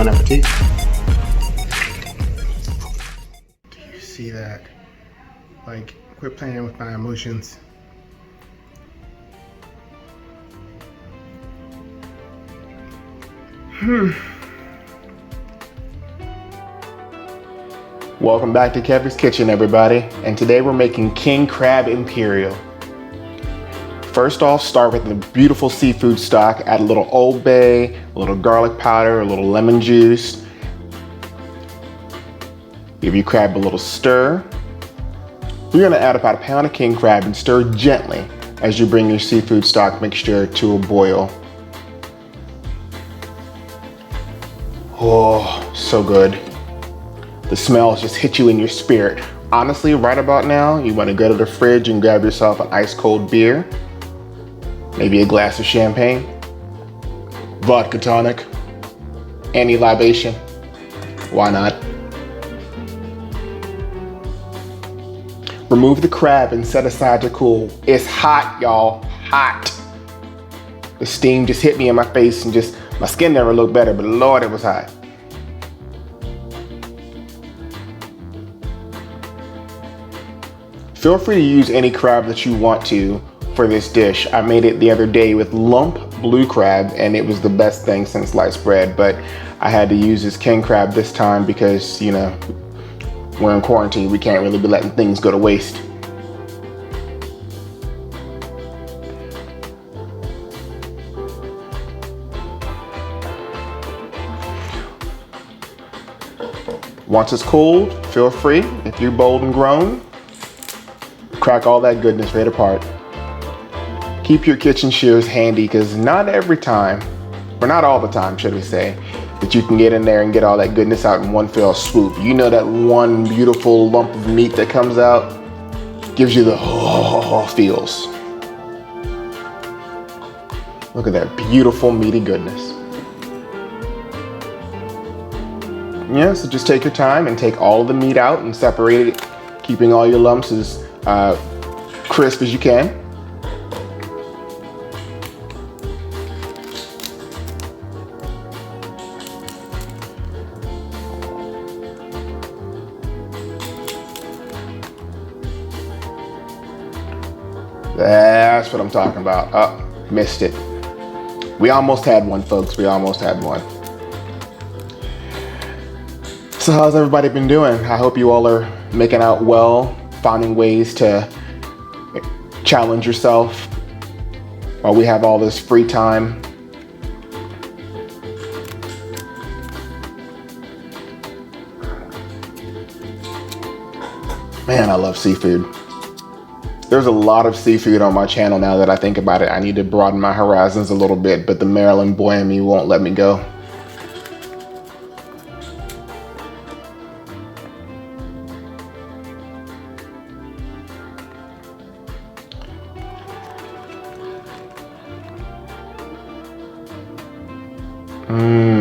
Bon appetit. Do you see that? Like, quit playing with my emotions. Welcome back to Kevin's Kitchen, everybody. And today we're making king crab Imperial. First off, start with the beautiful seafood stock. Add a little Old Bay, a little garlic powder, a little lemon juice. Give your crab a little stir. You're gonna add about a pound of king crab and stir gently as you bring your seafood stock mixture to a boil. Oh, so good. The smells just hit you in your spirit. Honestly, right about now, you wanna go to the fridge and grab yourself an ice cold beer, maybe a glass of champagne, vodka tonic, any libation. Why not? Remove the crab and set aside to cool. It's hot, y'all, hot. The steam just hit me in my face and just, my skin never looked better, but Lord, it was hot. Feel free to use any crab that you want to for this dish. I made it the other day with lump blue crab and it was the best thing since sliced bread, but I had to use this king crab this time because, you know, we're in quarantine. We can't really be letting things go to waste. Once it's cooled, feel free, if you're bold and grown, crack all that goodness right apart. Keep your kitchen shears handy because not every time, or not all the time, should we say, that you can get in there and get all that goodness out in one fell swoop. You know that one beautiful lump of meat that comes out gives you the feels. Look at that beautiful meaty goodness. Yeah, so just take your time and take all of the meat out and separate it, keeping all your lumps as crisp as you can. That's what I'm talking about. Oh, missed it. We almost had one, folks. We almost had one. So how's everybody been doing? I hope you all are making out well, finding ways to challenge yourself while we have all this free time. Man, I love seafood. There's a lot of seafood on my channel now that I think about it. I need to broaden my horizons a little bit, but the Maryland boy in me won't let me go.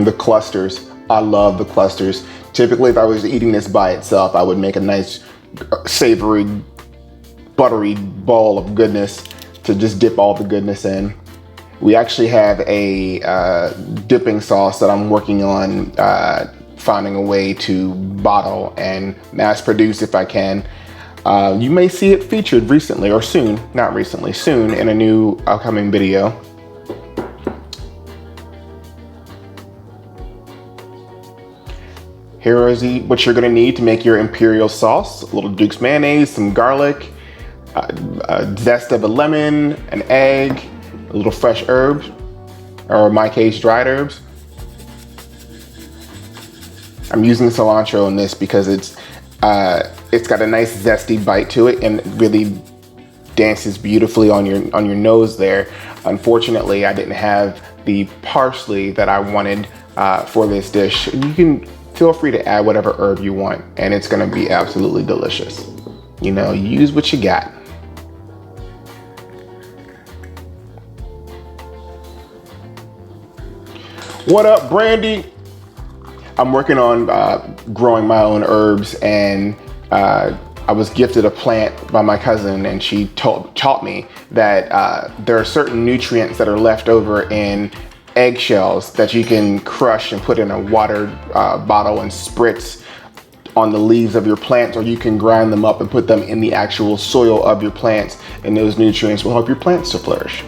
The clusters. I love the clusters. Typically, if I was eating this by itself, I would make a nice savory, buttery ball of goodness to just dip all the goodness in. We actually have a dipping sauce that I'm working on finding a way to bottle and mass produce if I can. You may see it featured recently or soon, not recently, soon in a new upcoming video. Here is what you're gonna need to make your Imperial sauce. A little Dukes mayonnaise, some garlic, a zest of a lemon, an egg, a little fresh herbs, or in my case, dried herbs. I'm using cilantro in this because it's got a nice zesty bite to it and it really dances beautifully on your nose there. Unfortunately, I didn't have the parsley that I wanted for this dish. You can feel free to add whatever herb you want and it's gonna be absolutely delicious. You know, use what you got. What up, Brandy? I'm working on growing my own herbs and I was gifted a plant by my cousin and she taught me that there are certain nutrients that are left over in eggshells that you can crush and put in a water bottle and spritz on the leaves of your plants, or you can grind them up and put them in the actual soil of your plants, and those nutrients will help your plants to flourish.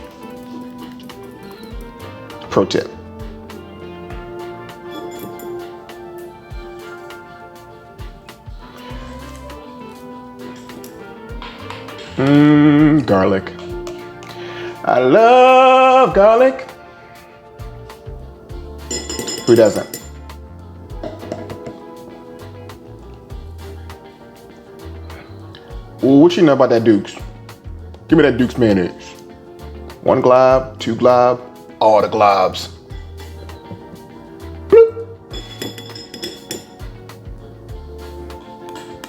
Pro tip. Garlic. I love garlic. Who doesn't? Well, what you know about that Dukes? Give me that Dukes mayonnaise. 1 glob, 2 glob, all the globs. Bloop.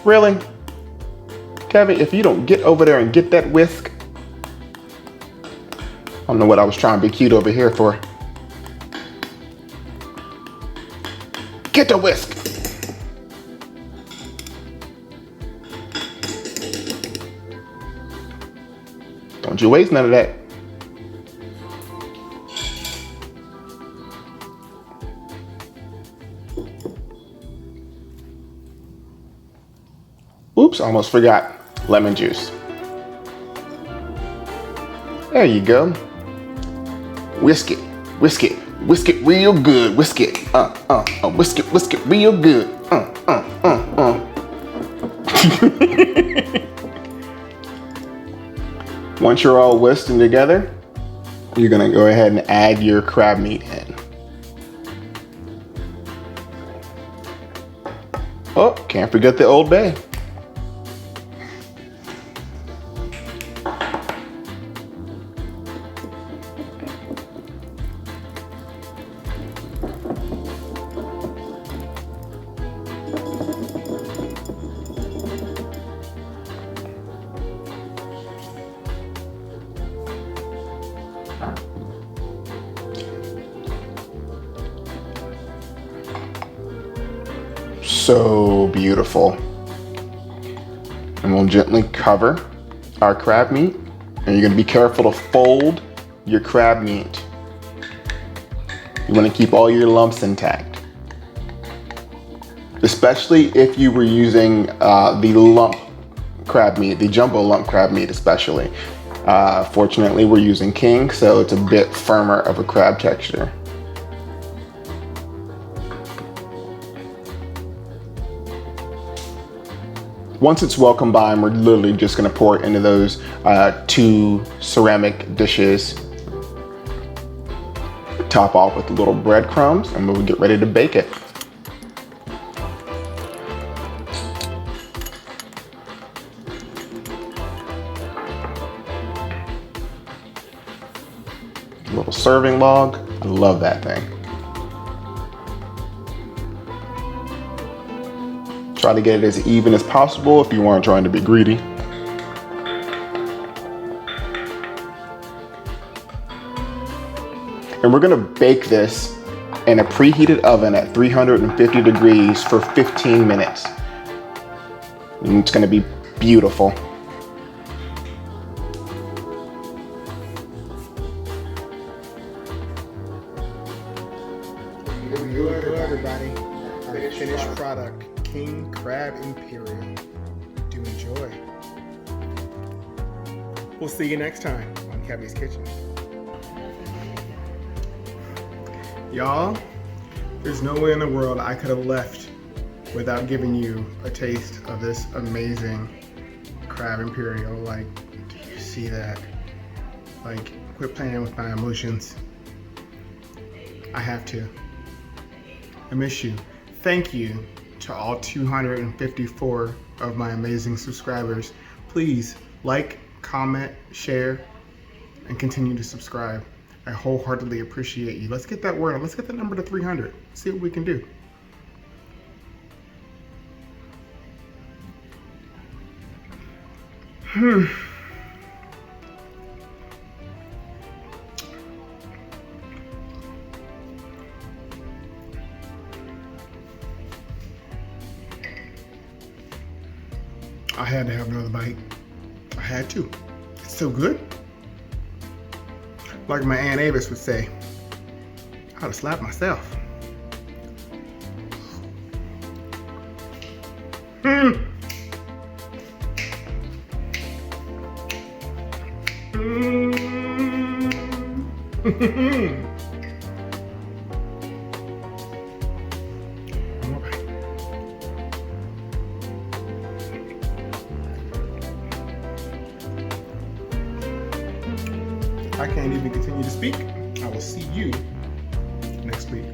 Really? Kevin, if you don't get over there and get that whisk, I don't know what I was trying to be cute over here for. Get the whisk. Don't you waste none of that. Oops, almost forgot. Lemon juice. There you go. Whisk it, whisk it, whisk it real good. Whisk it, whisk it real good. Once you're all whisked and together, you're gonna go ahead and add your crab meat in. Oh, can't forget the Old Bay. So beautiful. And we'll gently cover our crab meat. And you're gonna be careful to fold your crab meat. You wanna keep all your lumps intact. Especially if you were using the lump crab meat, the jumbo lump crab meat especially. Fortunately, we're using king, so it's a bit firmer of a crab texture. Once it's well combined, we're literally just gonna pour it into those 2 ceramic dishes. Top off with a little breadcrumbs, and we'll get ready to bake it. A little serving log. I love that thing. Try to get it as even as possible if you aren't trying to be greedy. And we're gonna bake this in a preheated oven at 350 degrees for 15 minutes. And it's gonna be beautiful. Hello everybody, our finished product, King Crab Imperial. Do enjoy. We'll see you next time on Kevin's Kitchen. Y'all, there's no way in the world I could have left without giving you a taste of this amazing Crab Imperial. Like, do you see that? Like, quit playing with my emotions. I have to. I miss you. Thank you to all 254 of my amazing subscribers. Please like, comment, share, and continue to subscribe. I wholeheartedly appreciate you. Let's get that word. Let's get the number to 300. See what we can do. I had to have another bite. I had to. It's so good. Like my Aunt Avis would say, Probably slap myself. Mm. Mm. I can't even continue to speak. I will see you next week.